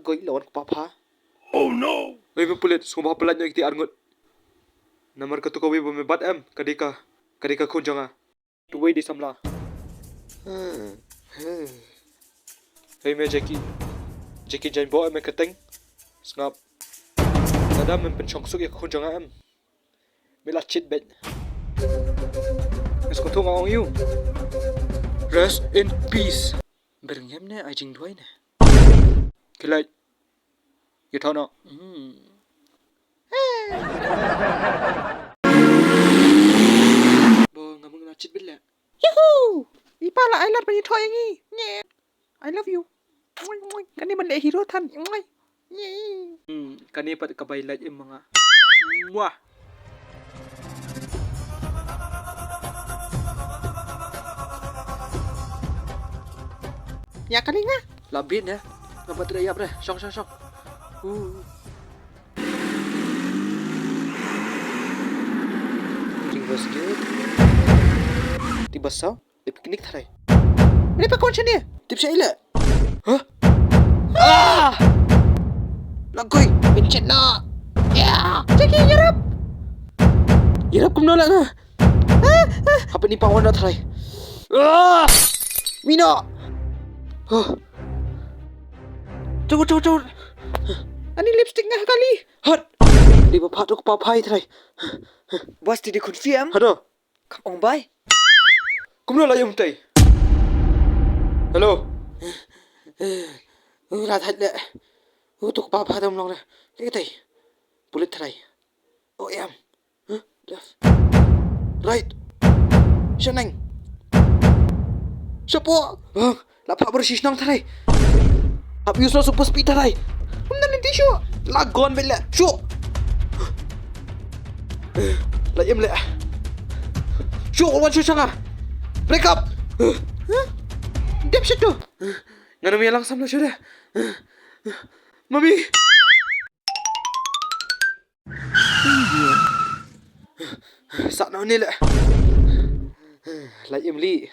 goi lawan papa. Oh no! Oi me pulet sumba pelat nyo ikti arngut. Namar ka tukawi ba me bat em kadika khun janga. Tuwai di samla. Hey me Jackie Jane bo em kateng. Snap. Nada men pen chong suk ya khun janga em. Mela chit bet. Es ko thong ang you. Rest in peace. Berngem ne ai jing duai ne. Kilai. You thao no. Bo ngamung na chit bet le. Yahoo! Ipala I love you toy ngi. Yeah. I love you. Kan ni man le hero than. Kani pat kabay light em mga. Mwah. Ya kalinga. Labin ya. Nampak teriak dah. Syok. Tiba sikit. Tiba sao? Di piknik tharai. Ni pa kon chani. Tip siya ila. Hah? Ah! Lagoy! Pencet na. Ya. Jackie yarap. Irap kumno lang ha. Apa ni pawon na tharai? Ah! Mino. Tunggu. Ani lipstick nga kali. Hot. Di ba patok papai tharai? Bos di confirm. Hado. Kam ong bai. Kumno la yum tai. Hello. Ra thật lệ. Tục ba ba đồng lòng này. Cái thầy. Bullet thầy. Oh em. Left. Right. Chân anh. Support. Vâng. Là phạm bersih nong thầy. Hap use no super speed thầy. Hôm nay đi show. Là gone vậy lệ. Show. Lại em lệ. Show one show sang à. Break up. Đẹp shit tuh. Ngano mi lang sam na siya. Mami. Sao nila. Lại em li.